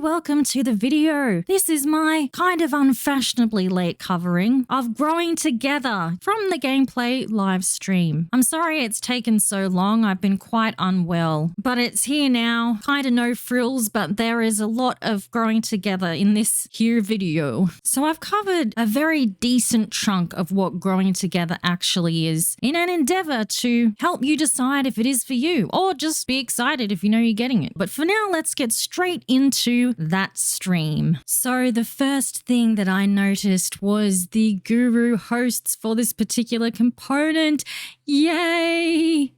welcome to the video. This is my kind of unfashionably late covering of Growing Together from the gameplay live stream. I'm sorry it's taken so long. I've been quite unwell, but it's here now. Kind of no frills, but there is a lot of Growing Together in this here video. So I've covered a very decent chunk of what Growing Together actually is in an endeavor to help you decide if it is for you, or just be excited if you know you're getting it. But for now, let's get straight into that stream. So the first thing that I noticed was the guru hosts for this particular component. Yay!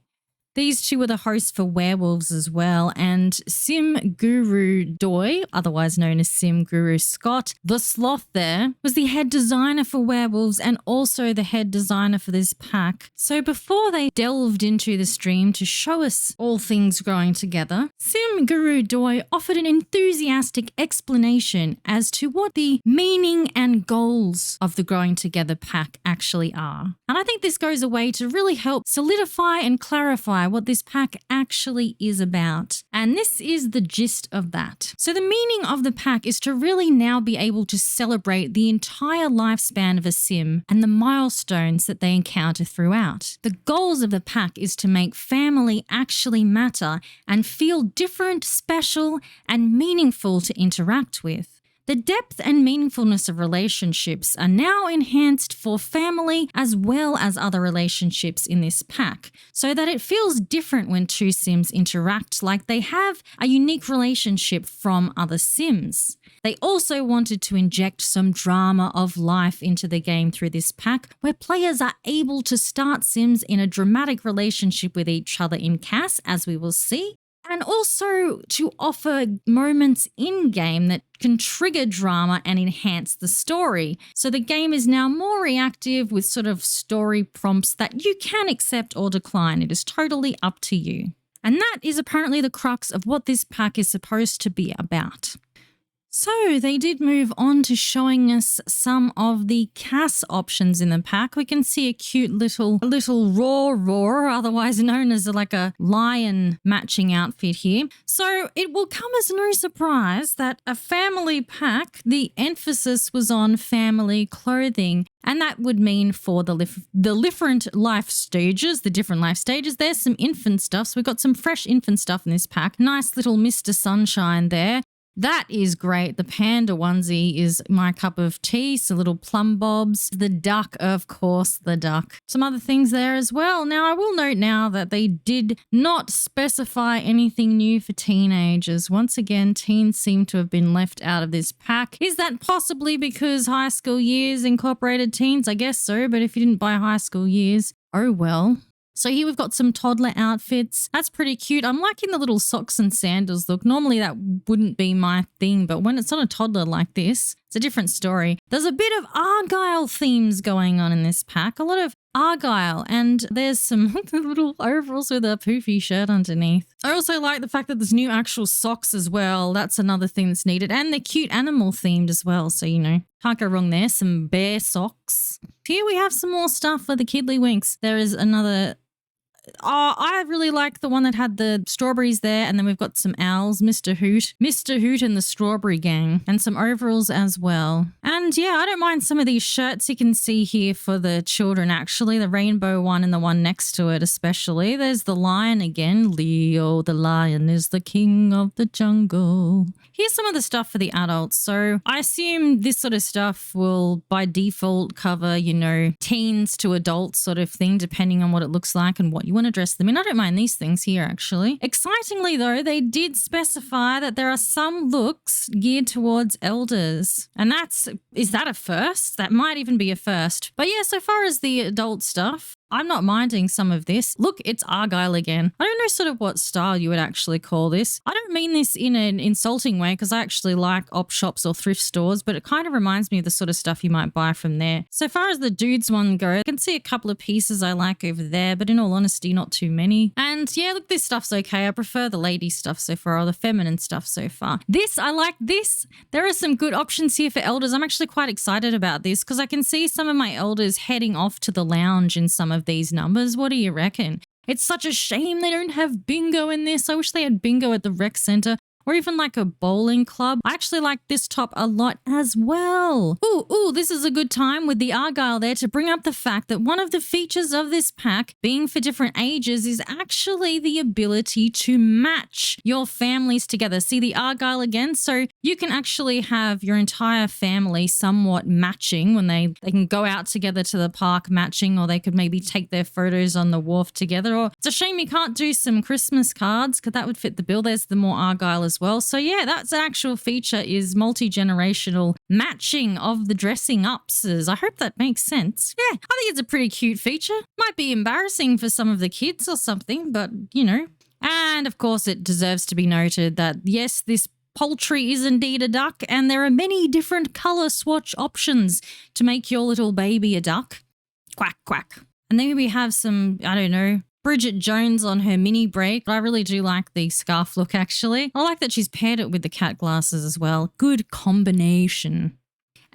These two were the hosts for werewolves as well, and Sim Guru Doi, otherwise known as Sim Guru Scott, the sloth there, was the head designer for werewolves and also the head designer for this pack. So before they delved into the stream to show us all things Growing Together, Sim Guru Doi offered an enthusiastic explanation as to what the meaning and goals of the Growing Together pack actually are. And I think this goes a way to really help solidify and clarify what this pack actually is about. And this is the gist of that. So the meaning of the pack is to really now be able to celebrate the entire lifespan of a sim and the milestones that they encounter throughout. The goals of the pack is to make family actually matter and feel different, special, and meaningful to interact with. The depth and meaningfulness of relationships are now enhanced for family as well as other relationships in this pack, so that it feels different when two sims interact, like they have a unique relationship from other sims. They also wanted to inject some drama of life into the game through this pack, where players are able to start sims in a dramatic relationship with each other in CAS, as we will see, and also to offer moments in-game that can trigger drama and enhance the story. So the game is now more reactive with sort of story prompts that you can accept or decline. It is totally up to you. And that is apparently the crux of what this pack is supposed to be about. So they did move on to showing us some of the CAS options in the pack. We can see a cute little roar, otherwise known as like a lion matching outfit here. So it will come as no surprise that a family pack, the emphasis was on family clothing. And that would mean for the different life stages, there's some infant stuff. So we've got some fresh infant stuff in this pack. Nice little Mr. Sunshine there. That is great. The panda onesie is my cup of tea. So little plum bobs. The duck, of course, the duck. Some other things there as well. Now, I will note now that they did not specify anything new for teenagers. Once again, teens seem to have been left out of this pack. Is that possibly because High School Years incorporated teens? I guess so, but if you didn't buy High School Years, oh well. So here we've got some toddler outfits. That's pretty cute. I'm liking the little socks and sandals look. Normally that wouldn't be my thing, but when it's on a toddler like this, it's a different story. There's a bit of Argyle themes going on in this pack. A lot of Argyle, and there's some little overalls with a poofy shirt underneath. I also like the fact that there's new actual socks as well. That's another thing that's needed. And they're cute animal themed as well. So, you know, can't go wrong there. Some bear socks. Here we have some more stuff for the Kiddlywinks. There is another... Oh, I really like the one that had the strawberries there, and then we've got some owls, Mr. Hoot and the Strawberry Gang, and some overalls as well. And yeah, I don't mind some of these shirts you can see here for the children actually, the rainbow one and the one next to it especially. There's the lion again, Leo the lion is the king of the jungle. Here's some of the stuff for the adults. So I assume this sort of stuff will by default cover, you know, teens to adults sort of thing, depending on what it looks like and what you want to dress them in. I don't mind these things here actually. Excitingly though, they did specify that there are some looks geared towards elders. And is that a first? That might even be a first. But yeah, so far as the adult stuff, I'm not minding some of this. Look, it's Argyle again. I don't know sort of what style you would actually call this. I don't mean this in an insulting way because I actually like op shops or thrift stores, but it kind of reminds me of the sort of stuff you might buy from there. So far as the dudes one goes, I can see a couple of pieces I like over there, but in all honesty, not too many. And yeah, look, this stuff's okay. I prefer the lady stuff so far, or the feminine stuff so far. This, I like this. There are some good options here for elders. I'm actually quite excited about this because I can see some of my elders heading off to the lounge in some of these numbers. What do you reckon? It's such a shame they don't have bingo in this. I wish they had bingo at the rec center or even like a bowling club. I actually like this top a lot as well. Ooh, this is a good time with the Argyle there to bring up the fact that one of the features of this pack, being for different ages, is actually the ability to match your families together. See the Argyle again? So you can actually have your entire family somewhat matching when they can go out together to the park matching, or they could maybe take their photos on the wharf together. Or it's a shame you can't do some Christmas cards because that would fit the bill. There's the more Argyle as well. So yeah, that's an actual feature, is multi-generational matching of the dressing ups. I hope that makes sense. Yeah, I think it's a pretty cute feature. Might be embarrassing for some of the kids or something, but you know. And of course, it deserves to be noted that yes, this poultry is indeed a duck, and there are many different color swatch options to make your little baby a duck. Quack, quack. And then we have some, I don't know, Bridget Jones on her mini break. I really do like the scarf look, actually. I like that she's paired it with the cat glasses as well. Good combination.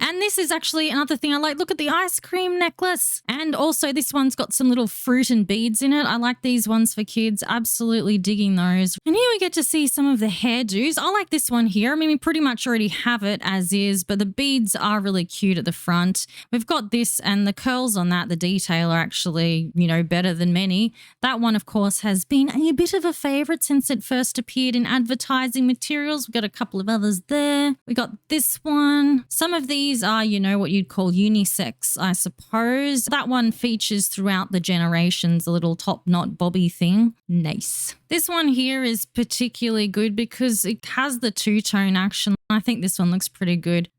And this is actually another thing I like. Look at the ice cream necklace. And also this one's got some little fruit and beads in it. I like these ones for kids. Absolutely digging those. And here we get to see some of the hairdos. I like this one here. I mean, we pretty much already have it as is, but the beads are really cute at the front. We've got this, and the curls on that, the detail are actually, you know, better than many. That one, of course, has been a bit of a favorite since it first appeared in advertising materials. We've got a couple of others there. We got this one. Some of these are, you know, what you'd call unisex, I suppose. That one features throughout the generations, a little top knot bobby thing. Nice. This one here is particularly good because it has the two-tone action. I think this one looks pretty good.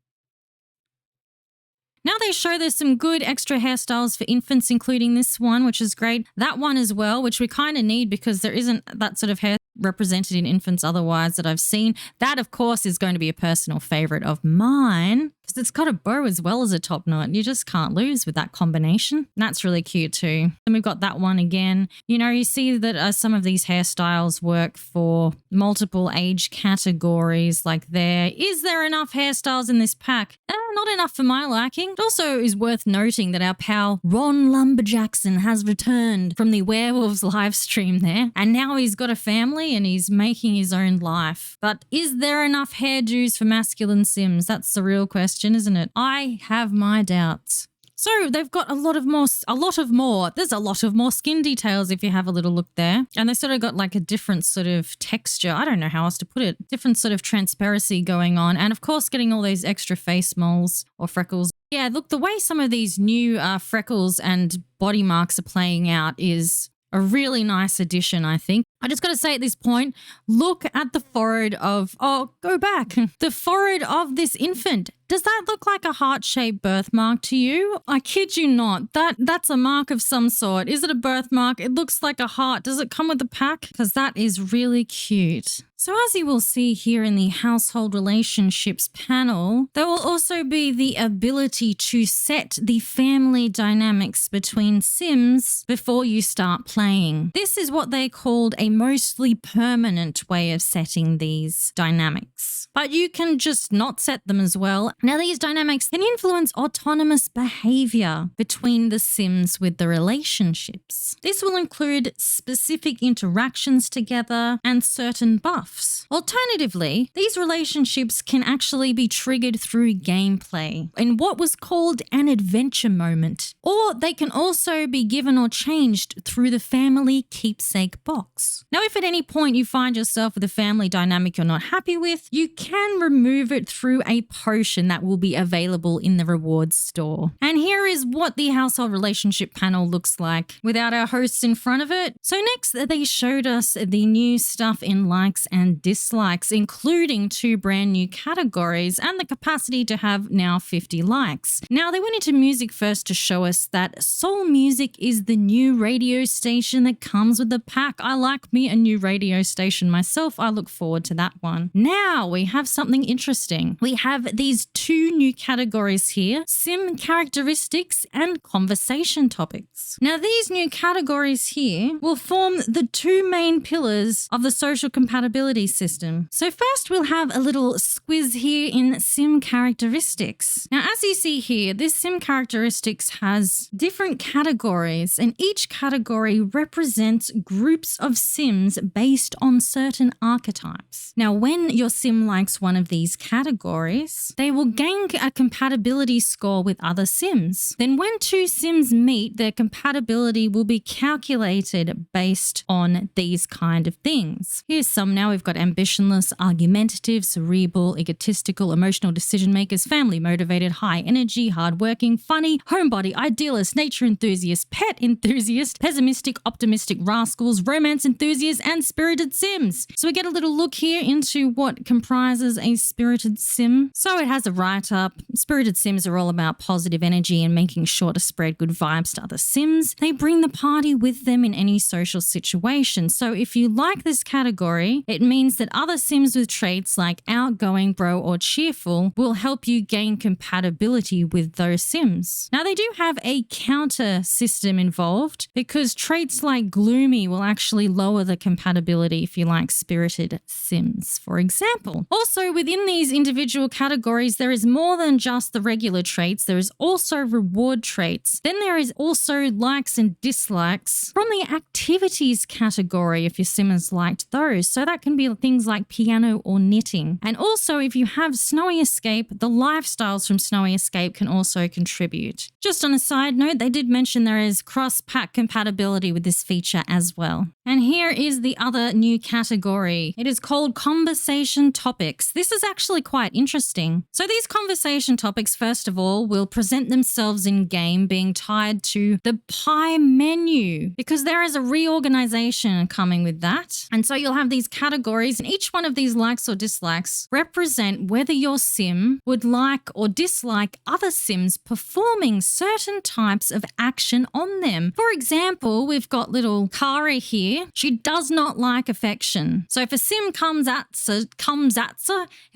Now they show there's some good extra hairstyles for infants, including this one, which is great. That one as well, which we kind of need because there isn't that sort of hair represented in infants otherwise that I've seen. That, of course, is going to be a personal favorite of mine because it's got a bow as well as a top knot. You just can't lose with that combination. That's really cute too. Then we've got that one again. You know, you see that some of these hairstyles work for multiple age categories. Like is there enough hairstyles in this pack? Not enough for my liking. It also is worth noting that our pal Ron Lumberjackson has returned from the Werewolves live stream there, and now he's got a family and he's making his own life. But is there enough hairdos for masculine Sims? That's the real question, isn't it? I have my doubts. So they've got a lot of more. There's a lot of more skin details if you have a little look there. And they sort of got like a different sort of texture. I don't know how else to put it. Different sort of transparency going on. And of course, getting all those extra face moles or freckles. Yeah, look, the way some of these new freckles and body marks are playing out is a really nice addition, I think. I just got to say at this point, look at the forehead of, go back. The forehead of this infant. Does that look like a heart-shaped birthmark to you? I kid you not. That's a mark of some sort. Is it a birthmark? It looks like a heart. Does it come with a pack? Because that is really cute. So as you will see here in the household relationships panel, there will also be the ability to set the family dynamics between Sims before you start playing. This is what they called a mostly permanent way of setting these dynamics. But you can just not set them as well. Now, these dynamics can influence autonomous behavior between the Sims with the relationships. This will include specific interactions together and certain buffs. Alternatively, these relationships can actually be triggered through gameplay in what was called an adventure moment, or they can also be given or changed through the family keepsake box. Now, if at any point you find yourself with a family dynamic you're not happy with, you can remove it through a potion that will be available in the rewards store. And here is what the household relationship panel looks like without our hosts in front of it. So next, they showed us the new stuff in likes and dislikes, including 2 brand new categories and the capacity to have now 50 likes. Now, they went into music first to show us that soul music is the new radio station that comes with the pack. I like me a new radio station myself. I look forward to that one. Now we have something interesting. We have these 2 new categories here: sim characteristics and conversation topics. Now, these new categories here will form the 2 main pillars of the social compatibility system. So first, we'll have a little squiz here in sim characteristics. Now, as you see here, this sim characteristics has different categories, and each category represents groups of Sims Sims based on certain archetypes. Now, when your sim likes one of these categories, they will gain a compatibility score with other Sims. Then when two Sims meet, their compatibility will be calculated based on these kind of things. Here's some now. We've got ambitionless, argumentative, cerebral, egotistical, emotional decision makers, family motivated, high energy, hardworking, funny, homebody, idealist, nature enthusiast, pet enthusiast, pessimistic, optimistic rascals, romance enthusiasts, and spirited Sims. So we get a little look here into what comprises a spirited Sim. So it has a write-up. Spirited Sims are all about positive energy and making sure to spread good vibes to other Sims. They bring the party with them in any social situation. So if you like this category, it means that other Sims with traits like outgoing, bro, or cheerful will help you gain compatibility with those Sims. Now, they do have a counter system involved because traits like gloomy will actually lower the compatibility if you like spirited Sims, for example. Also, within these individual categories, there is more than just the regular traits. There is also reward traits. Then there is also likes and dislikes from the activities category if your sim has liked those. So that can be things like piano or knitting. And also, if you have Snowy Escape, the lifestyles from Snowy Escape can also contribute. Just on a side note, they did mention there is cross-pack compatibility with this feature as well. And here is the other new category. It is called Conversation Topics. This is actually quite interesting. So these conversation topics, first of all, will present themselves in-game being tied to the pie menu because there is a reorganization coming with that. And so you'll have these categories, and each one of these likes or dislikes represent whether your sim would like or dislike other sims performing certain types of action on them. For example, we've got little Kara here. She does not like affection. So if a sim if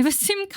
a sim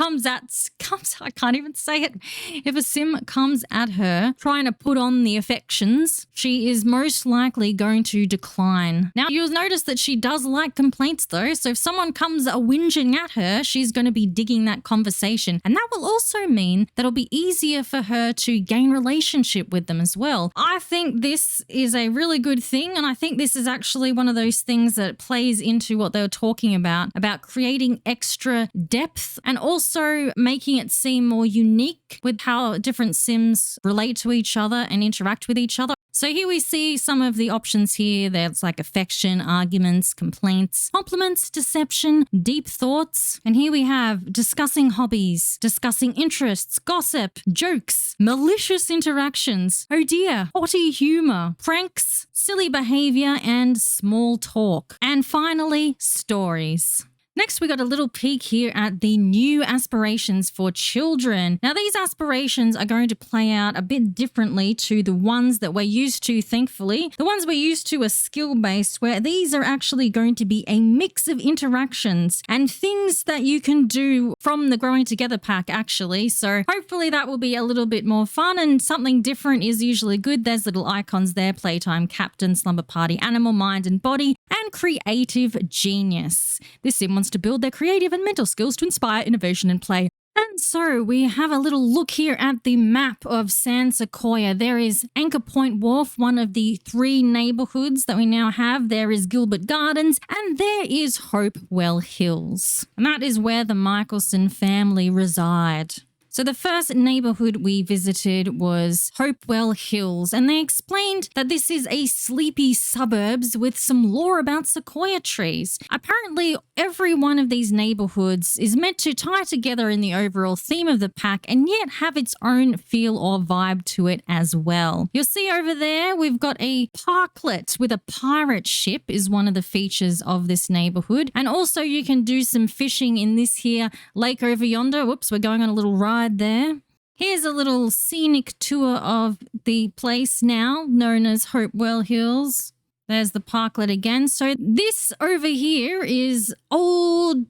comes at her trying to put on the affections, she is most likely going to decline. Now, you'll notice that she does like complaints though. So if someone comes whinging at her, she's going to be digging that conversation. And that will also mean that it'll be easier for her to gain relationship with them as well. I think this is a really good thing. And I think this is actually one of those things that plays into what they were talking about creating extra depth and also making it seem more unique with how different sims relate to each other and interact with each other. So here we see some of the options here. There's like affection, arguments, complaints, compliments, deception, deep thoughts. And here we have discussing hobbies, discussing interests, gossip, jokes, malicious interactions, oh dear, haughty humor, pranks, silly behavior, and small talk. And finally, stories. Next, we got a little peek here at the new aspirations for children. Now, these aspirations are going to play out a bit differently to the ones that we're used to, thankfully. The ones we're used to are skill-based, where these are actually going to be a mix of interactions and things that you can do from the Growing Together pack, actually. So hopefully that will be a little bit more fun, and something different is usually good. There's little icons there: Playtime, Captain, Slumber Party, Animal, Mind and Body, and Creative Genius. This sim wants to build their creative and mental skills to inspire innovation and play. And so we have a little look here at the map of San Sequoia. There is Anchor Point Wharf, one of the 3 neighborhoods that we now have. There is Gilbert Gardens, and there is Hopewell Hills. And that is where the Michelson family reside. So the first neighborhood we visited was Hopewell Hills, and they explained that this is a sleepy suburbs with some lore about sequoia trees. Apparently, every one of these neighborhoods is meant to tie together in the overall theme of the pack and yet have its own feel or vibe to it as well. You'll see over there, we've got a parklet with a pirate ship is one of the features of this neighborhood. And also you can do some fishing in this here lake over yonder. Whoops, we're going on a little ride there. Here's a little scenic tour of the place now known as Hopewell Hills. There's the parklet again. So this over here is old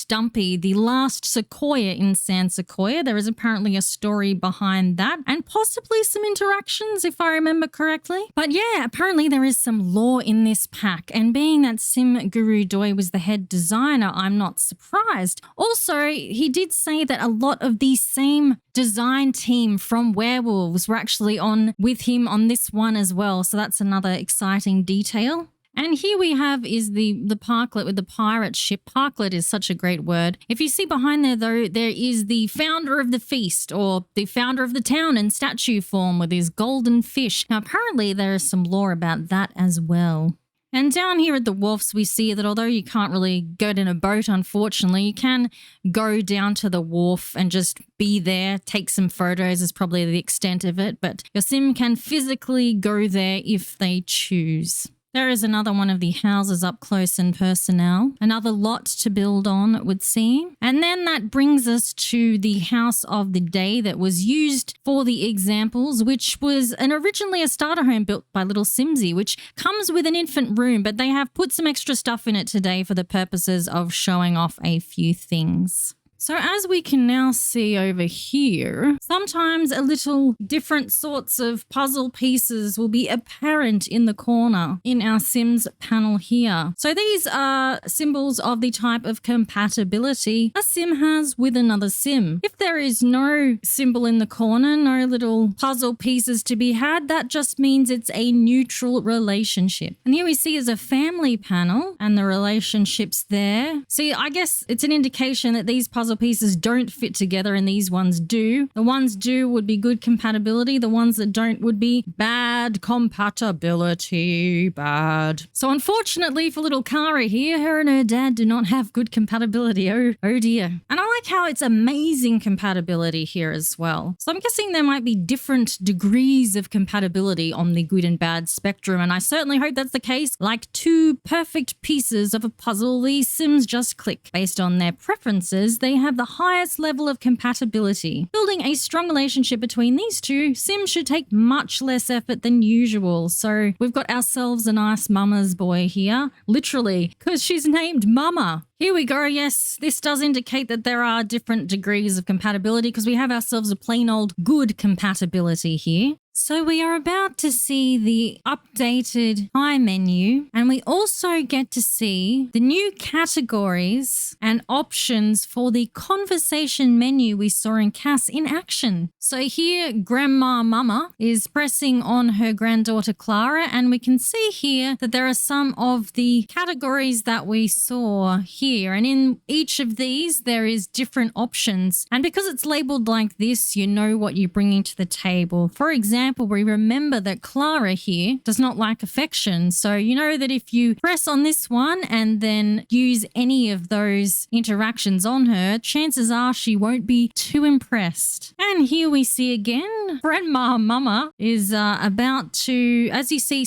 Stumpy, the last sequoia in San Sequoia. There is apparently a story behind that and possibly some interactions if I remember correctly. But yeah, apparently there is some lore in this pack, and being that Sim Guru Doi was the head designer, I'm not surprised. Also, he did say that a lot of the same design team from Werewolves were actually on with him on this one as well, so that's another exciting detail. And here we have is the parklet with the pirate ship. Parklet is such a great word. If you see behind there, though, there is the founder of the feast, or the founder of the town in statue form with his golden fish. Now, apparently there is some lore about that as well. And down here at the wharfs, we see that although you can't really go in a boat, unfortunately, you can go down to the wharf and just be there, take some photos is probably the extent of it, but your sim can physically go there if they choose. There is another one of the houses up close and personal. Another lot to build on, it would seem. And then that brings us to the house of the day that was used for the examples, which was originally a starter home built by Little Simsy, which comes with an infant room, but they have put some extra stuff in it today for the purposes of showing off a few things. So as we can now see over here, sometimes a little different sorts of puzzle pieces will be apparent in the corner in our Sims panel here. So these are symbols of the type of compatibility a Sim has with another Sim. If there is no symbol in the corner, no little puzzle pieces to be had, that just means it's a neutral relationship. And here we see is a family panel and the relationships there. See, I guess it's an indication that these puzzle pieces don't fit together and these ones do. The ones do would be good compatibility. The ones that don't would be bad compatibility. Bad. So unfortunately for little Kara here, her and her dad do not have good compatibility. Oh dear. And I like how it's amazing compatibility here as well. So I'm guessing there might be different degrees of compatibility on the good and bad spectrum, and I certainly hope that's the case. Like two perfect pieces of a puzzle, these Sims just click. Based on their preferences, they have the highest level of compatibility. Building a strong relationship between these two Sims should take much less effort than usual. So we've got ourselves a nice mama's boy here, literally, because she's named Mama. Here we go. Yes, this does indicate that there are different degrees of compatibility because we have ourselves a plain old good compatibility here. So we are about to see the updated Hi menu, and we also get to see the new categories and options for the conversation menu we saw in Cass in action. So here, Grandma Mama is pressing on her granddaughter Clara, and we can see here that there are some of the categories that we saw here. And in each of these, there is different options. And because it's labeled like this, you know what you're bringing to the table. For example, we remember that Clara here does not like affection. So you know that if you press on this one and then use any of those interactions on her, chances are she won't be too impressed. And here we see again, Grandma Mama is about to, as you see,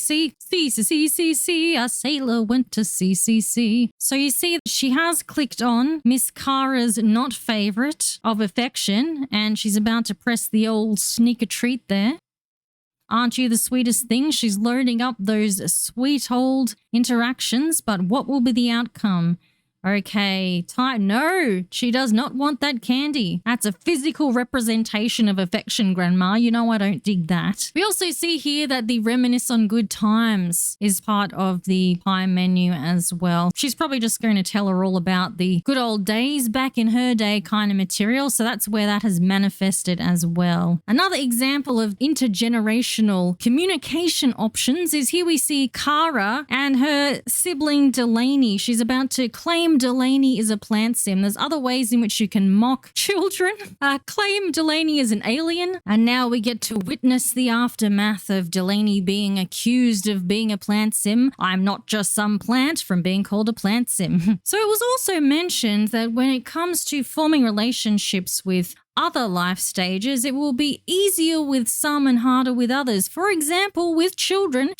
a sailor went to sea. So you see she has clicked on Miss Kara's not favorite of affection, and she's about to press the old sneak a treat there. Aren't you the sweetest thing? She's loading up those sweet old interactions, but what will be the outcome? Okay, no, she does not want that candy. That's a physical representation of affection, Grandma. You know I don't dig that. We also see here that the reminisce on good times is part of the pie menu as well. She's probably just going to tell her all about the good old days back in her day kind of material, so that's where that has manifested as well. Another example of intergenerational communication options is here we see Kara and her sibling Delaney. She's about to claim Delaney is a plant sim. There's other ways in which you can mock children. Claim Delaney is an alien. And now we get to witness the aftermath of Delaney being accused of being a plant sim. I'm not just some plant from being called a plant sim. So it was also mentioned that when it comes to forming relationships with other life stages, it will be easier with some and harder with others. For example, with children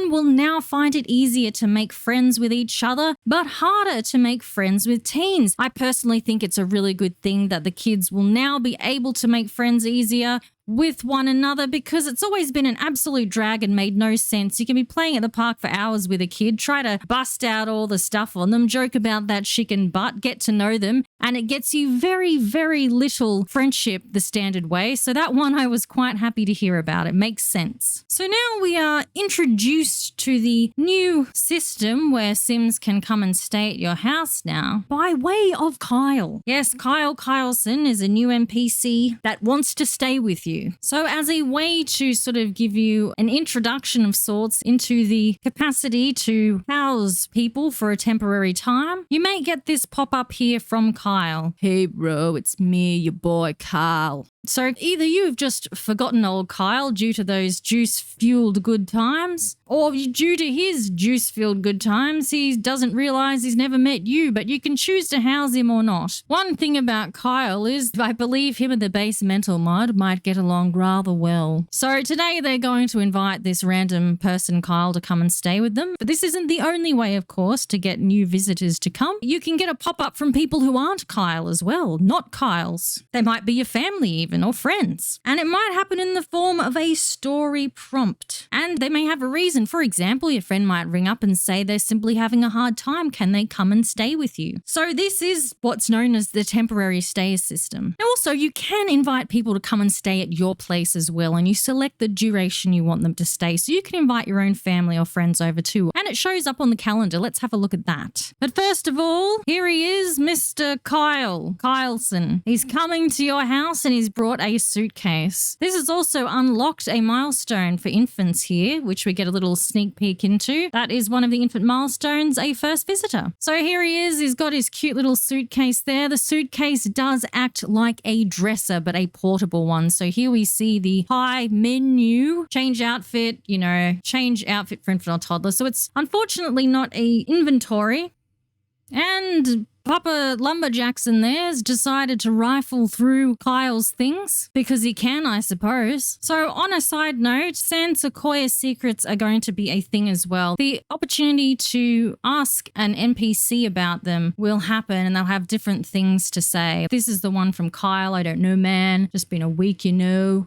will now find it easier to make friends with each other, but harder to make friends with teens. I personally think it's a really good thing that the kids will now be able to make friends easier with one another because it's always been an absolute drag and made no sense. You can be playing at the park for hours with a kid, try to bust out all the stuff on them, joke about that chicken butt, get to know them, and it gets you very, very little friendship the standard way. So that one I was quite happy to hear about. It makes sense. So now we are introduced to the new system where Sims can come and stay at your house now by way of Kyle. Yes, Kyle Kyleson is a new NPC that wants to stay with you. So as a way to sort of give you an introduction of sorts into the capacity to house people for a temporary time, you may get this pop up here from Kyle. Hey bro, it's me, your boy Kyle. So either you've just forgotten old Kyle due to those juice-fueled good times, or due to his juice-fueled good times, he doesn't realize he's never met you, but you can choose to house him or not. One thing about Kyle is I believe him and the base mental mod might get along rather well. So today they're going to invite this random person, Kyle, to come and stay with them. But this isn't the only way, of course, to get new visitors to come. You can get a pop-up from people who aren't Kyle as well, not Kyles. They might be your family even, or friends. And it might happen in the form of a story prompt. And they may have a reason. For example, your friend might ring up and say they're simply having a hard time. Can they come and stay with you? So this is what's known as the temporary stay system. Now also, you can invite people to come and stay at your place as well, and you select the duration you want them to stay. So you can invite your own family or friends over too. And it shows up on the calendar. Let's have a look at that. But first of all, here he is, Mr. Kyle Kyleson. He's coming to your house and he's brought a suitcase. This has also unlocked a milestone for infants here, which we get a little sneak peek into. That is one of the infant milestones, a first visitor. So here he is. He's got his cute little suitcase there. The suitcase does act like a dresser, but a portable one. So here we see the high menu, change outfit, change outfit for infant or toddler. So it's unfortunately not a inventory. And Papa Lumberjackson there's decided to rifle through Kyle's things because he can, I suppose. So on a side note, San Sequoia secrets are going to be a thing as well. The opportunity to ask an NPC about them will happen and they'll have different things to say. This is the one from Kyle. I don't know, man. Just been a week,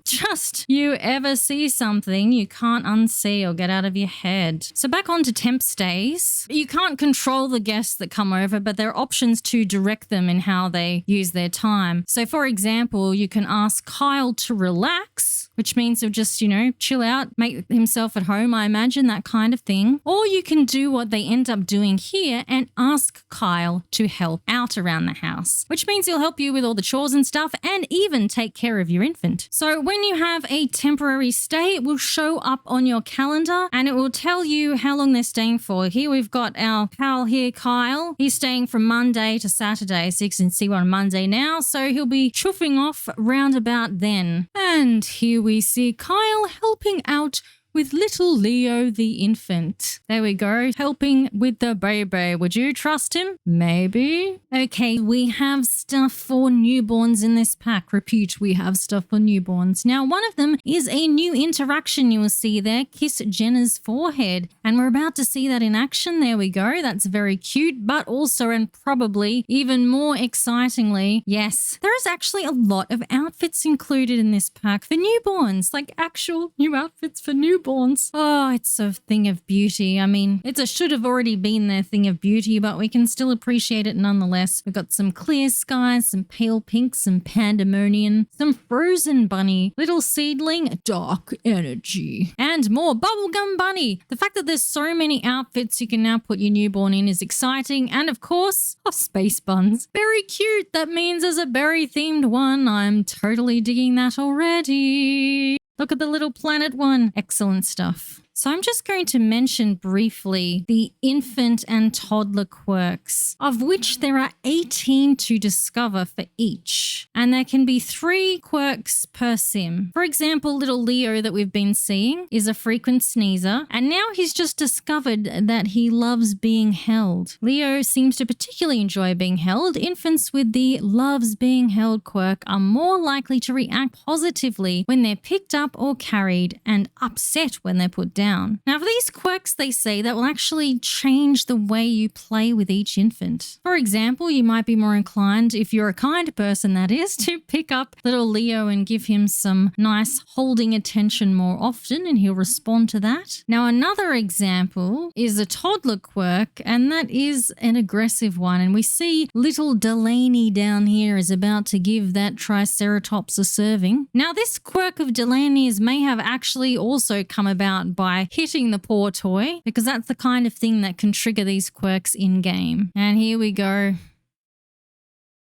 Just you ever see something you can't unsee or get out of your head. So back on to temp stays. You can't control the guests that come over, but there are options to direct them in how they use their time. So for example, you can ask Kyle to relax, which means he'll just, chill out, make himself at home, I imagine, that kind of thing. Or you can do what they end up doing here and ask Kyle to help out around the house, which means he'll help you with all the chores and stuff and even take care of your infant. So when you have a temporary stay, it will show up on your calendar and it will tell you how long they're staying for. Here we've got our pal here, Kyle. He's staying from Monday to Saturday, so you can see we're on Monday now, so he'll be chuffing off round about then. And here we see Kyle helping out with little Leo the infant. There we go, helping with the baby. Would you trust him? Maybe. Okay, we have stuff for newborns in this pack. Repeat, we have stuff for newborns. Now, one of them is a new interaction you will see there, kiss Jenna's forehead. And we're about to see that in action. There we go. That's very cute, but also and probably even more excitingly, yes, there is actually a lot of outfits included in this pack for newborns, like actual new outfits for newborns. Oh, it's a thing of beauty. I mean, it should have already been their thing of beauty, but we can still appreciate it nonetheless. We've got some clear skies, some pale pink, some pandemonium, some frozen bunny, little seedling, dark energy, and more bubblegum bunny. The fact that there's so many outfits you can now put your newborn in is exciting. And of course, space buns. Very cute. That means there's a berry themed one. I'm totally digging that already. Look at the little planet one. Excellent stuff. So I'm just going to mention briefly the infant and toddler quirks, of which there are 18 to discover for each. And there can be 3 quirks per sim. For example, little Leo that we've been seeing is a frequent sneezer, and now he's just discovered that he loves being held. Leo seems to particularly enjoy being held. Infants with the loves being held quirk are more likely to react positively when they're picked up or carried, and upset when they're put down. down. Now, for these quirks, they say that will actually change the way you play with each infant. For example, you might be more inclined, if you're a kind person that is, to pick up little Leo and give him some nice holding attention more often, and he'll respond to that. Now, another example is a toddler quirk, and that is an aggressive one. And we see little Delaney down here is about to give that Triceratops a serving. Now, this quirk of Delaney's may have actually also come about by hitting the poor toy, because that's the kind of thing that can trigger these quirks in-game. And here we go.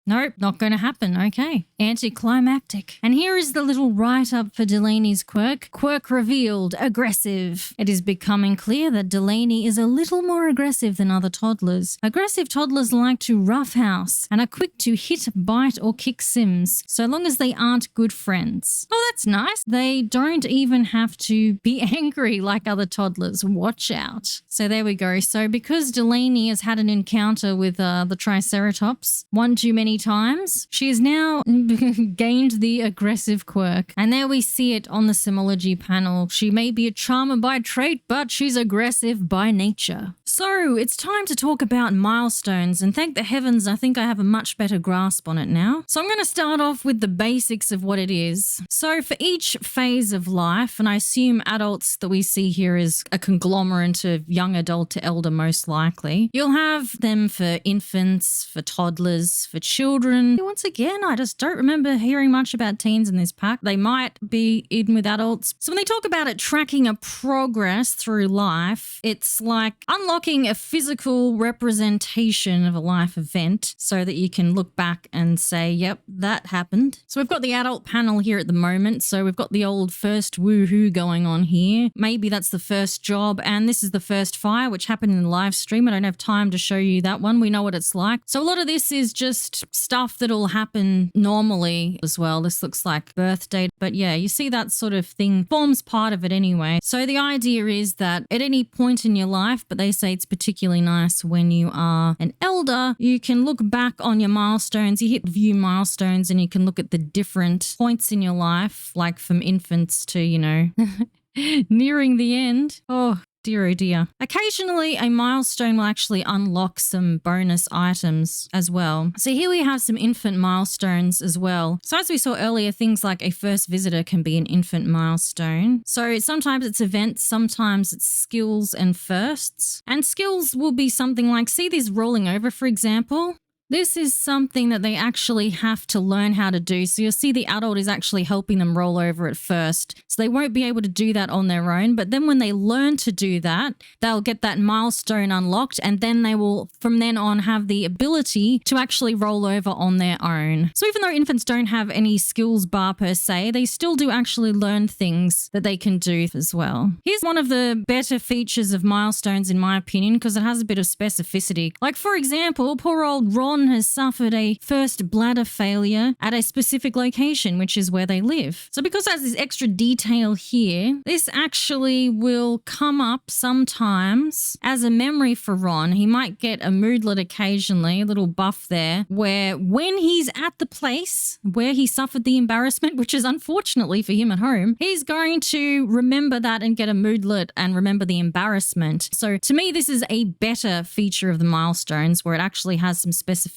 Nope, not going to happen. Okay. Anticlimactic. And here is the little write-up for Delaney's quirk. Quirk revealed. Aggressive. It is becoming clear that Delaney is a little more aggressive than other toddlers. Aggressive toddlers like to roughhouse and are quick to hit, bite, or kick Sims, so long as they aren't good friends. Oh, that's nice. They don't even have to be angry like other toddlers. Watch out. So there we go. So because Delaney has had an encounter with the Triceratops one too many times, she has now gained the aggressive quirk. And there we see it on the Simology panel. She may be a charmer by trait, but she's aggressive by nature. So it's time to talk about milestones, and thank the heavens I think I have a much better grasp on it now. So I'm going to start off with the basics of what it is. So for each phase of life, and I assume adults that we see here is a conglomerate of young adult to elder most likely, you'll have them for infants, for toddlers, for children. Once again, I just don't remember hearing much about teens in this pack. They might be in with adults. So when they talk about it tracking a progress through life, it's like unlocking a physical representation of a life event so that you can look back and say, yep, that happened. So we've got the adult panel here at the moment. So we've got the old first woohoo going on here. Maybe that's the first job, and this is the first fire, which happened in the live stream. I don't have time to show you that one. We know what it's like. So a lot of this is just stuff that'll happen normally as well. This looks like birthday, but yeah, you see that sort of thing forms part of it anyway. So the idea is that at any point in your life, but they say it's particularly nice when you are an elder, you can look back on your milestones. You hit view milestones and you can look at the different points in your life, like from infants to, you know, nearing the end. Oh, dear, oh dear. Occasionally, a milestone will actually unlock some bonus items as well. So here we have some infant milestones as well. So as we saw earlier, things like a first visitor can be an infant milestone. So sometimes it's events, sometimes it's skills and firsts. And skills will be something like, see these rolling over, for example? This is something that they actually have to learn how to do. So you'll see the adult is actually helping them roll over at first. So they won't be able to do that on their own. But then when they learn to do that, they'll get that milestone unlocked, and then they will from then on have the ability to actually roll over on their own. So even though infants don't have any skills bar per se, they still do actually learn things that they can do as well. Here's one of the better features of milestones in my opinion, because it has a bit of specificity. Like for example, poor old Ron has suffered a first bladder failure at a specific location, which is where they live. So because there's this extra detail here, this actually will come up sometimes as a memory for Ron. He might get a moodlet occasionally, a little buff there, where when he's at the place where he suffered the embarrassment, which is unfortunately for him at home, he's going to remember that and get a moodlet and remember the embarrassment. So to me, this is a better feature of the milestones where it actually has some specificity.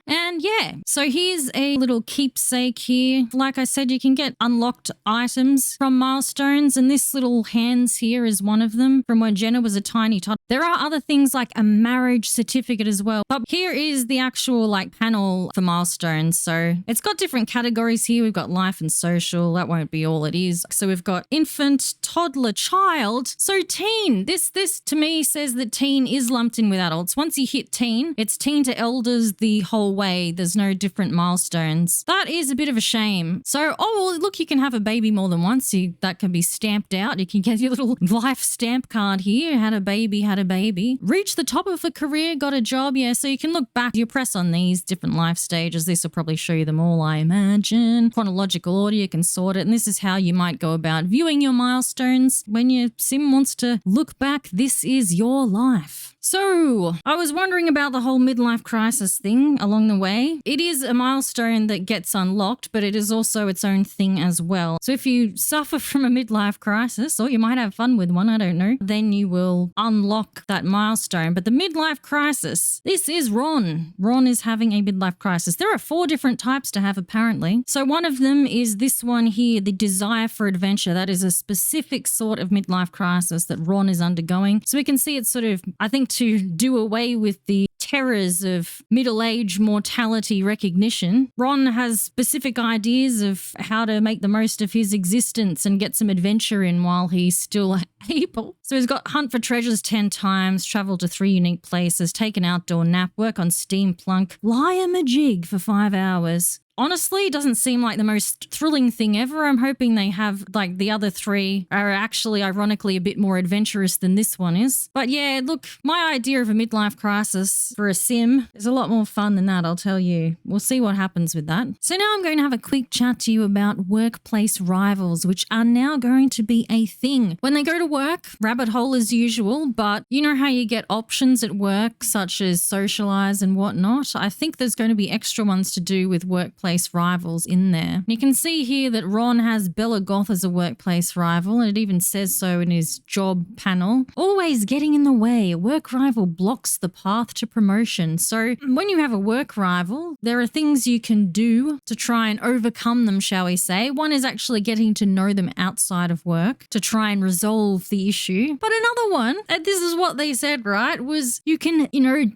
And yeah, so here's a little keepsake here. Like I said, you can get unlocked items from milestones, and this little hands here is one of them from when Jenna was a tiny tot. There are other things like a marriage certificate as well, but here is the actual like panel for milestones. So it's got different categories here. We've got life and social. That won't be all it is. So we've got infant, toddler, child. So teen. This to me says that teen is lumped in with adults. Once you hit teen, it's teen to elders the whole way. There's no different milestones. That is a bit of a shame. So, oh, well, look, you can have a baby more than once. That can be stamped out. You can get your little life stamp card here. Had a baby. Reach the top of a career, got a job. Yeah, so you can look back. You press on these different life stages. This will probably show you them all, I imagine. Chronological order, you can sort it. And this is how you might go about viewing your milestones. When your sim wants to look back, this is your life. So So, I was wondering about the whole midlife crisis thing along the way. It is a milestone that gets unlocked, but it is also its own thing as well. So if you suffer from a midlife crisis, or you might have fun with one, I don't know, then you will unlock that milestone. But the midlife crisis, this is Ron. Ron is having a midlife crisis. There are 4 different types to have, apparently. So one of them is this one here, the desire for adventure. That is a specific sort of midlife crisis that Ron is undergoing. So we can see it's sort of, I think, to do away with the terrors of middle-age mortality recognition. Ron has specific ideas of how to make the most of his existence and get some adventure in while he's still able. So he's got hunt for treasures 10 times, travel to 3 unique places, take an outdoor nap, work on steam plunk, lie a majig for 5 hours. Honestly, it doesn't seem like the most thrilling thing ever. I'm hoping they have, like, the other 3 are actually, ironically, a bit more adventurous than this one is. But yeah, look, my idea of a midlife crisis for a sim is a lot more fun than that, I'll tell you. We'll see what happens with that. So now I'm going to have a quick chat to you about workplace rivals, which are now going to be a thing. When they go to work, rabbit hole as usual, but you know how you get options at work, such as socialize and whatnot? I think there's going to be extra ones to do with workplace rivals in there. You can see here that Ron has Bella Goth as a workplace rival, and it even says so in his job panel. Always getting in the way. A work rival blocks the path to promotion. So when you have a work rival, there are things you can do to try and overcome them, shall we say. One is actually getting to know them outside of work to try and resolve the issue. But another one, and this is what they said, right, was you can,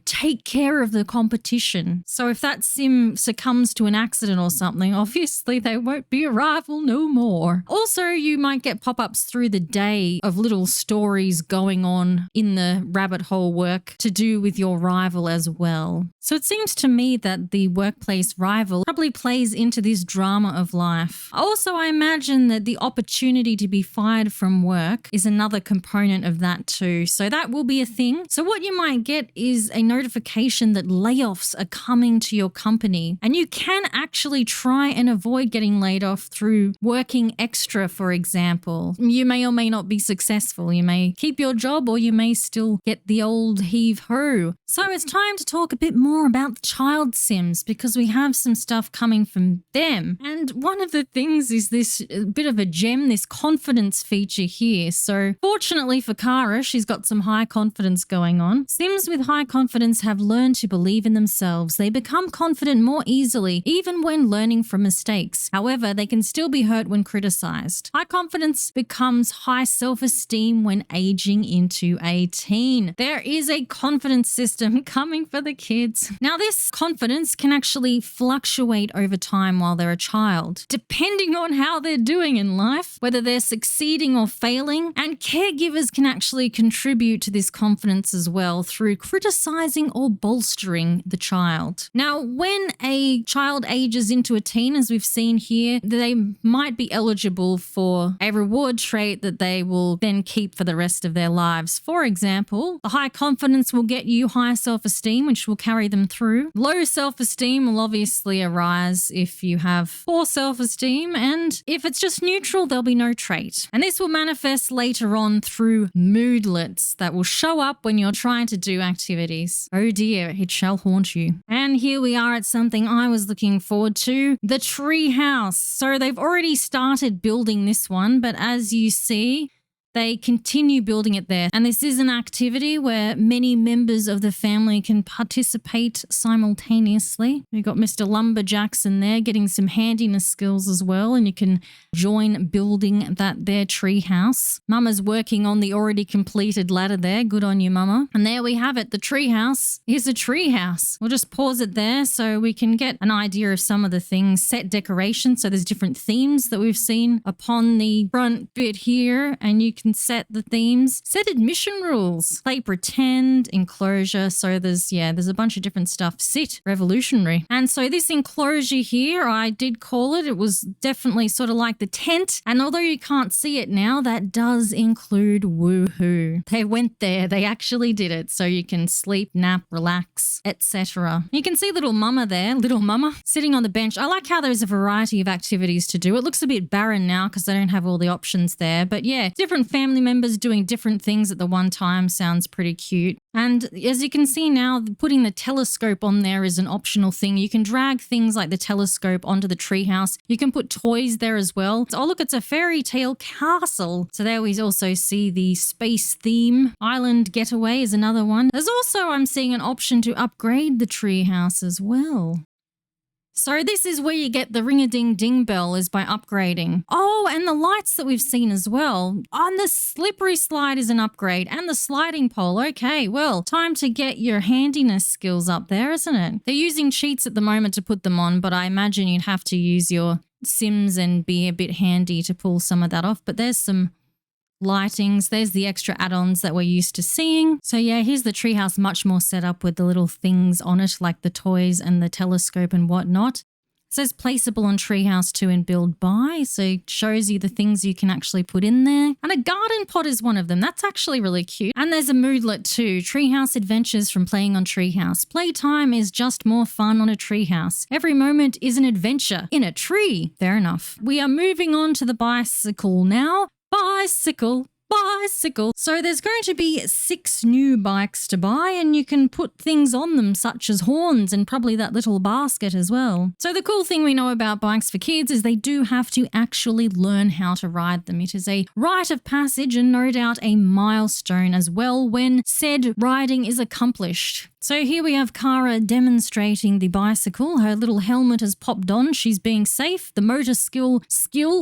take care of the competition. So if that sim succumbs to an accident or something, obviously they won't be a rival no more. Also, you might get pop-ups through the day of little stories going on in the rabbit hole work to do with your rival as well. So it seems to me that the workplace rival probably plays into this drama of life. Also, I imagine that the opportunity to be fired from work is another component of that too. So that will be a thing. So what you might get is a notification that layoffs are coming to your company, and you can actually try and avoid getting laid off through working extra, for example. You may or may not be successful. You may keep your job, or you may still get the old heave-ho. So it's time to talk a bit more about the child sims, because we have some stuff coming from them. And one of the things is this bit of a gem, this confidence feature here. So fortunately for Kara, she's got some high confidence going on. Sims with high confidence have learned to believe in themselves. They become confident more easily, even when learning from mistakes. However, they can still be hurt when criticized. High confidence becomes high self-esteem when aging into a teen. There is a confidence system coming for the kids. Now, this confidence can actually fluctuate over time while they're a child, depending on how they're doing in life, whether they're succeeding or failing, and caregivers can actually contribute to this confidence as well through criticizing or bolstering the child. Now, when a child ages into a teen, as we've seen here, they might be eligible for a reward trait that they will then keep for the rest of their lives. For example, the high confidence will get you high self-esteem, which will carry them through. Low self-esteem will obviously arise if you have poor self-esteem, and if it's just neutral, there'll be no trait. And this will manifest later on through moodlets that will show up when you're trying to do activities. Oh dear, it shall haunt you. And here we are at something I was looking forward to, the tree house. So they've already started building this one, but as you see, they continue building it there. And this is an activity where many members of the family can participate simultaneously. We've got Mr. Lumberjackson there getting some handiness skills as well, and you can join building that there tree house. Mama's working on the already completed ladder there. Good on you, Mama. And there we have it. The tree house is a tree house. We'll just pause it there so we can get an idea of some of the things. Set decoration. So there's different themes that we've seen upon the front bit here, and you can set the themes. Set admission rules. Play pretend, enclosure. So there's a bunch of different stuff. Sit, revolutionary. And so this enclosure here, I did call it. It was definitely sort of like the tent. And although you can't see it now, that does include woohoo. They went there. They actually did it. So you can sleep, nap, relax, etc. You can see little mama there, little mama sitting on the bench. I like how there's a variety of activities to do. It looks a bit barren now because they don't have all the options there. But yeah, different family members doing different things at the one time sounds pretty cute. And as you can see now, putting the telescope on there is an optional thing. You can drag things like the telescope onto the treehouse. You can put toys there as well. Oh, look, it's a fairy tale castle. So there we also see the space theme. Island getaway is another one. There's also, I'm seeing an option to upgrade the treehouse as well. So this is where you get the ring-a-ding-ding bell, is by upgrading. Oh, and the lights that we've seen as well. On the slippery slide is an upgrade, and the sliding pole. Okay, well, time to get your handiness skills up there, isn't it? They're using cheats at the moment to put them on, but I imagine you'd have to use your Sims and be a bit handy to pull some of that off. But there's some lightings. There's the extra add-ons that we're used to seeing. So yeah, here's the treehouse much more set up with the little things on it, like the toys and the telescope and whatnot. It says placeable on treehouse 2 and build by, so it shows you the things you can actually put in there. And a garden pot is one of them. That's actually really cute. And there's a moodlet too. Treehouse adventures from playing on treehouse. Playtime is just more fun on a treehouse. Every moment is an adventure in a tree. Fair enough. We are moving on to the bicycle now. Bicycle. So there's going to be 6 new bikes to buy, and you can put things on them such as horns and probably that little basket as well. So the cool thing we know about bikes for kids is they do have to actually learn how to ride them. It is a rite of passage and no doubt a milestone as well when said riding is accomplished. So here we have Kara demonstrating the bicycle. Her little helmet has popped on. She's being safe. The motor skill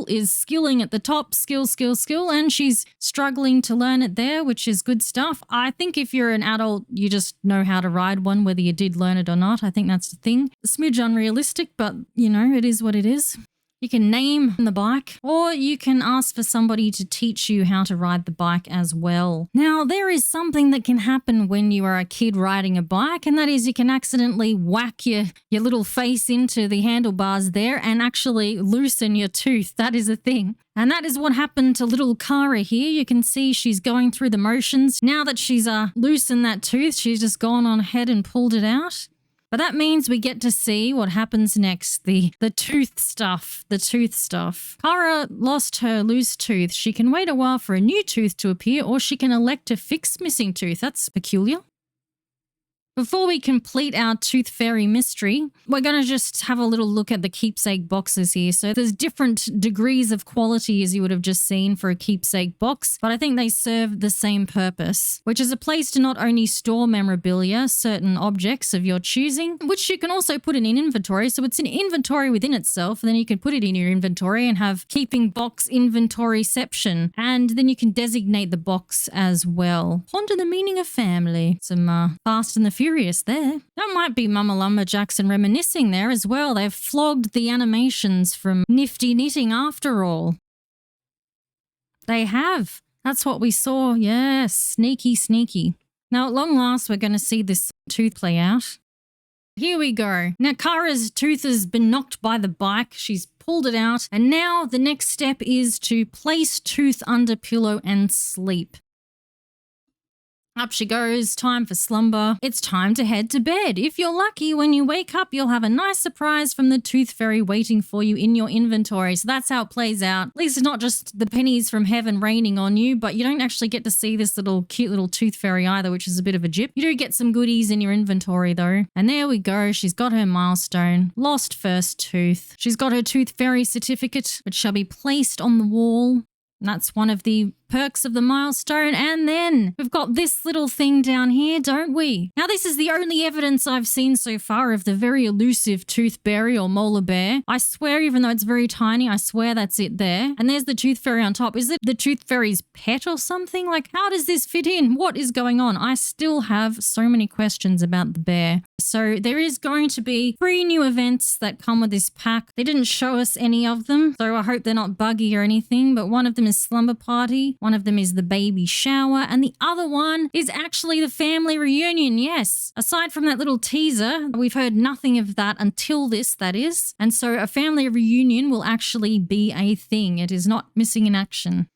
is skilling at the top. Skill. And she's struggling to learn it there, which is good stuff. I think if you're an adult, you just know how to ride one, whether you did learn it or not. I think that's the thing. A smidge unrealistic, but you know, it is what it is. You can name the bike, or you can ask for somebody to teach you how to ride the bike as well. Now, there is something that can happen when you are a kid riding a bike, and that is you can accidentally whack your little face into the handlebars there and actually loosen your tooth. That is a thing. And that is what happened to little Kara here. You can see she's going through the motions. Now that she's loosened that tooth, she's just gone on ahead and pulled it out. But that means we get to see what happens next, the tooth stuff. Kara lost her loose tooth. She can wait a while for a new tooth to appear, or she can elect to fix missing tooth. That's peculiar. Before we complete our Tooth Fairy mystery, we're going to just have a little look at the keepsake boxes here. So there's different degrees of quality, as you would have just seen, for a keepsake box, but I think they serve the same purpose, which is a place to not only store memorabilia, certain objects of your choosing, which you can also put in an inventory. So it's an inventory within itself, and then you can put it in your inventory and have keeping box inventoryception, and then you can designate the box as well. Ponder the meaning of family. Some Fast and the Furious there. That might be Mama Lumberjackson reminiscing there as well. They've flogged the animations from Nifty Knitting after all. They have. That's what we saw. Yes, sneaky. Now, at long last, we're going to see this tooth play out. Here we go. Now, Kara's tooth has been knocked by the bike. She's pulled it out. And now the next step is to place tooth under pillow and sleep. Up she goes, time for slumber. It's time to head to bed. If you're lucky, when you wake up, you'll have a nice surprise from the Tooth Fairy waiting for you in your inventory. So that's how it plays out. At least it's not just the pennies from heaven raining on you, but you don't actually get to see this cute little Tooth Fairy either, which is a bit of a jip. You do get some goodies in your inventory though. And there we go. She's got her milestone. Lost first tooth. She's got her Tooth Fairy certificate, which shall be placed on the wall. And that's one of the perks of the milestone. And then we've got this little thing down here, don't we? Now, this is the only evidence I've seen so far of the very elusive toothberry or molar bear. I swear, even though it's very tiny, I swear that's it there. And there's the Tooth Fairy on top. Is it the Tooth Fairy's pet or something? Like, how does this fit in? What is going on? I still have so many questions about the bear. So there is going to be 3 new events that come with this pack. They didn't show us any of them, so I hope they're not buggy or anything, but one of them is Slumber Party, one of them is the baby shower, and the other one is actually the family reunion. Yes, aside from that little teaser, we've heard nothing of that until this, that is. And so a family reunion will actually be a thing. It is not missing in action.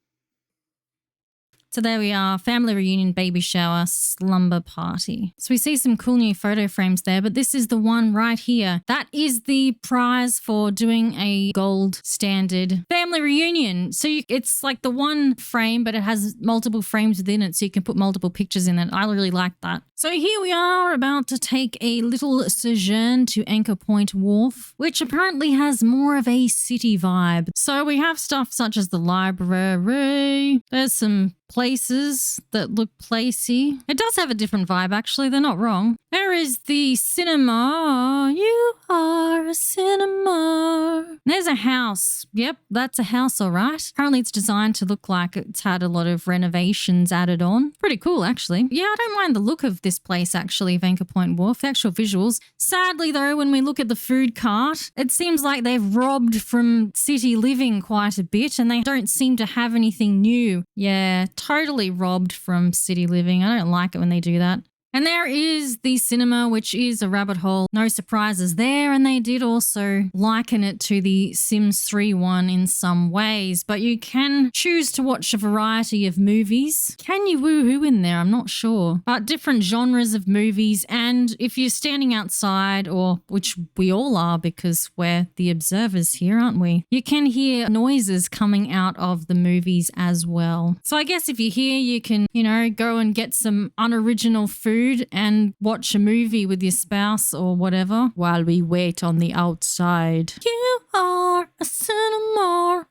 So there we are, family reunion, baby shower, slumber party. So we see some cool new photo frames there, but this is the one right here. That is the prize for doing a gold standard family reunion. So it's like the one frame, but it has multiple frames within it, so you can put multiple pictures in it. I really like that. So here we are about to take a little sojourn to Anchor Point Wharf, which apparently has more of a city vibe. So we have stuff such as the library. There's some places that look placey. It does have a different vibe, actually. They're not wrong. There is the cinema. You are a cinema. There's a house. Yep, that's a house, all right. Apparently it's designed to look like it's had a lot of renovations added on. Pretty cool, actually. Yeah, I don't mind the look of this place, actually, of Anchor Point Wharf, the actual visuals. Sadly, though, when we look at the food cart, it seems like they've robbed from city living quite a bit, and they don't seem to have anything new. Yeah, totally robbed from city living. I don't like it when they do that. And there is the cinema, which is a rabbit hole. No surprises there. And they did also liken it to the Sims 3 one in some ways. But you can choose to watch a variety of movies. Can you woohoo in there? I'm not sure. But different genres of movies. And if you're standing outside, or which we all are because we're the observers here, aren't we? You can hear noises coming out of the movies as well. So I guess if you're here, you can, go and get some unoriginal food and watch a movie with your spouse or whatever while we wait on the outside. You are a cinema.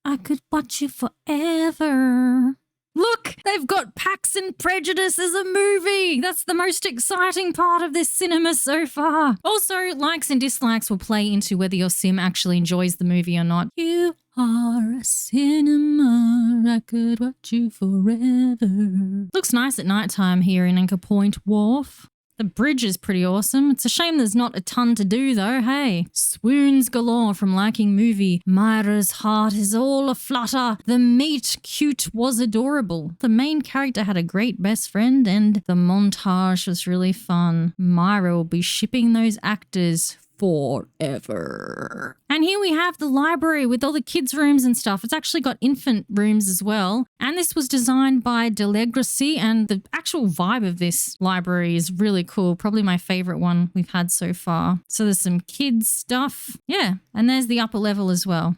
I could watch you forever. Look, they've got Pax and Prejudice as a movie. That's the most exciting part of this cinema so far. Also, likes and dislikes will play into whether your sim actually enjoys the movie or not. You are a cinema. I could watch you forever. Looks nice at nighttime here in Anchor Point Wharf. The bridge is pretty awesome. It's a shame there's not a ton to do though, hey. Swoons galore from liking movie. Myra's heart is all aflutter. The meet cute was adorable. The main character had a great best friend and the montage was really fun. Myra will be shipping those actors forever. And here we have the library with all the kids' rooms and stuff. It's actually got infant rooms as well. And this was designed by Delegracy, and the actual vibe of this library is really cool. Probably my favorite one we've had so far. So there's some kids stuff. Yeah. And there's the upper level as well.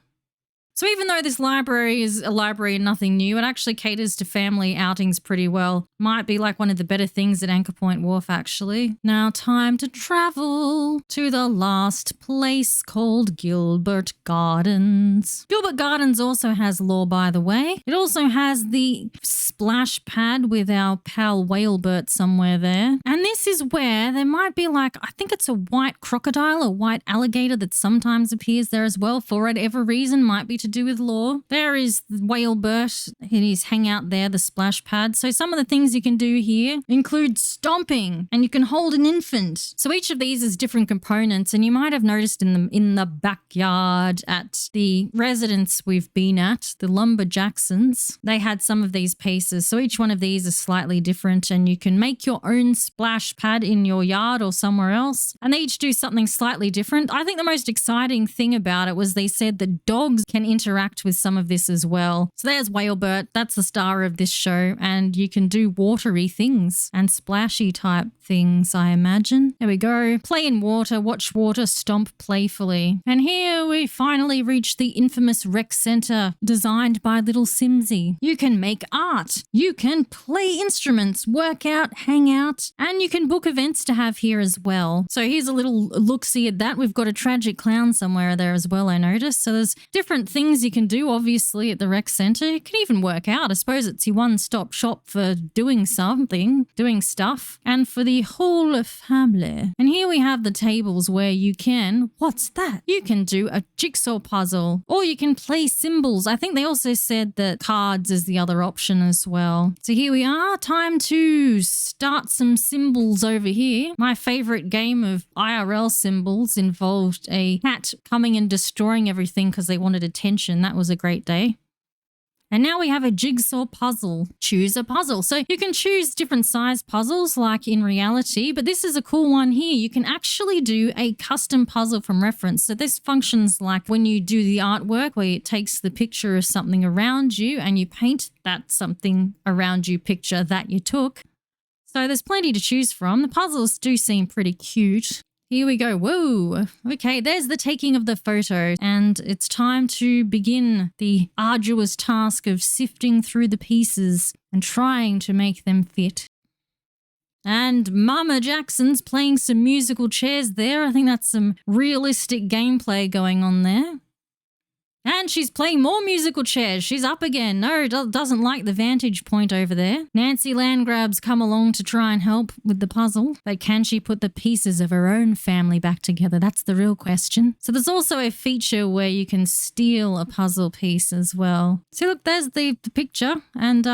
So even though this library is a library and nothing new, it actually caters to family outings pretty well. Might be like one of the better things at Anchor Point Wharf, actually. Now time to travel to the last place called Gilbert Gardens. Gilbert Gardens also has lore, by the way. It also has the splash pad with our pal Whalebert somewhere there. And this is where there might be I think it's a white crocodile or white alligator that sometimes appears there as well for whatever reason, might be to do with lore. There is Whalebert in his hangout there, the splash pad. So some of the things you can do here include stomping, and you can hold an infant. So each of these is different components, and you might have noticed in the backyard at the residence we've been at, the Lumberjacksons, they had some of these pieces. So each one of these is slightly different, and you can make your own splash pad in your yard or somewhere else, and they each do something slightly different. I think the most exciting thing about it was they said that dogs can interact with some of this as well. So there's Whalebert, that's the star of this show, and you can do watery things and splashy type things, I imagine. There we go. Play in water, watch water, stomp playfully. And here we finally reach the infamous rec center designed by little Simsy. You can make art, you can play instruments, work out, hang out, and you can book events to have here as well. So here's a little look-see at that. We've got a tragic clown somewhere there as well, I noticed. So there's different things you can do, obviously, at the rec center. You can even work out. I suppose it's your one-stop shop for doing something, doing stuff, and for the whole family. And here we have the tables where you can, what's that? You can do a jigsaw puzzle, or you can play symbols. I think they also said that cards is the other option as well. So here we are. Time to start some symbols over here. My favorite game of IRL symbols involved a cat coming and destroying everything because they wanted attention. That was a great day. And now we have a jigsaw puzzle. Choose a puzzle. So you can choose different size puzzles like in reality, but this is a cool one here. You can actually do a custom puzzle from reference. So this functions like when you do the artwork where it takes the picture of something around you and you paint that something around you picture that you took. So there's plenty to choose from. The puzzles do seem pretty cute. Here we go. Whoa. Okay, there's the taking of the photo, and it's time to begin the arduous task of sifting through the pieces and trying to make them fit. And Mama Jackson's playing some musical chairs there. I think that's some realistic gameplay going on there. And she's playing more musical chairs. She's up again. No, doesn't like the vantage point over there. Nancy Landgrab's come along to try and help with the puzzle. But can she put the pieces of her own family back together? That's the real question. So there's also a feature where you can steal a puzzle piece as well. See, look, there's the picture. And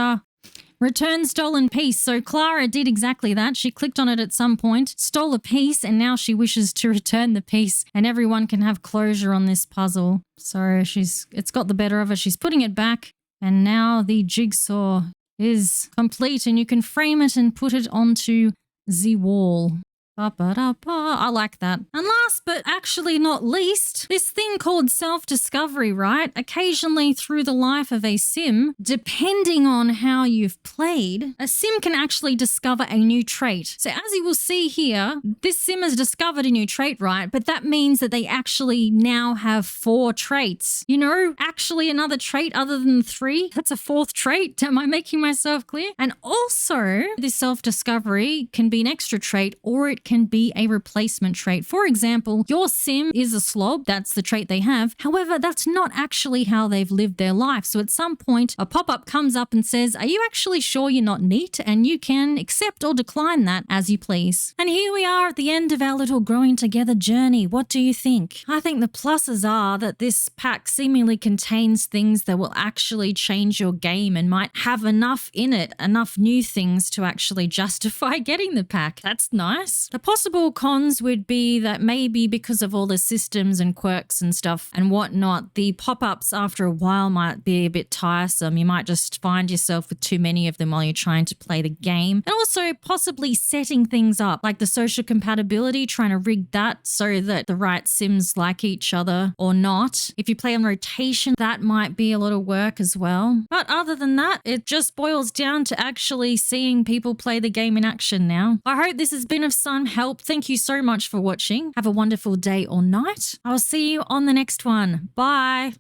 return stolen piece. So Clara did exactly that. She clicked on it at some point, stole a piece, and now she wishes to return the piece, and everyone can have closure on this puzzle. So it's got the better of her. She's putting it back, and now the jigsaw is complete, and you can frame it and put it onto the wall. I like that. And last but actually not least, this thing called self-discovery, right? Occasionally through the life of a sim, depending on how you've played, a sim can actually discover a new trait. So as you will see here, this sim has discovered a new trait, right? But that means that they actually now have 4 traits. You know, actually another trait other than 3. That's a 4th trait. Am I making myself clear? And also, this self-discovery can be an extra trait, or it can be a replacement trait. For example, your sim is a slob. That's the trait they have. However, that's not actually how they've lived their life. So at some point, a pop-up comes up and says, are you actually sure you're not neat? And you can accept or decline that as you please. And here we are at the end of our little growing together journey. What do you think? I think the pluses are that this pack seemingly contains things that will actually change your game and might have enough in it, enough new things to actually justify getting the pack. That's nice. The possible cons would be that maybe because of all the systems and quirks and stuff and whatnot, the pop-ups after a while might be a bit tiresome. You might just find yourself with too many of them while you're trying to play the game. And also possibly setting things up, like the social compatibility, trying to rig that so that the right sims like each other or not. If you play on rotation, that might be a lot of work as well. But other than that, it just boils down to actually seeing people play the game in action now. I hope this has been of some help. Thank you so much for watching. Have a wonderful day or night. I'll see you on the next one. Bye.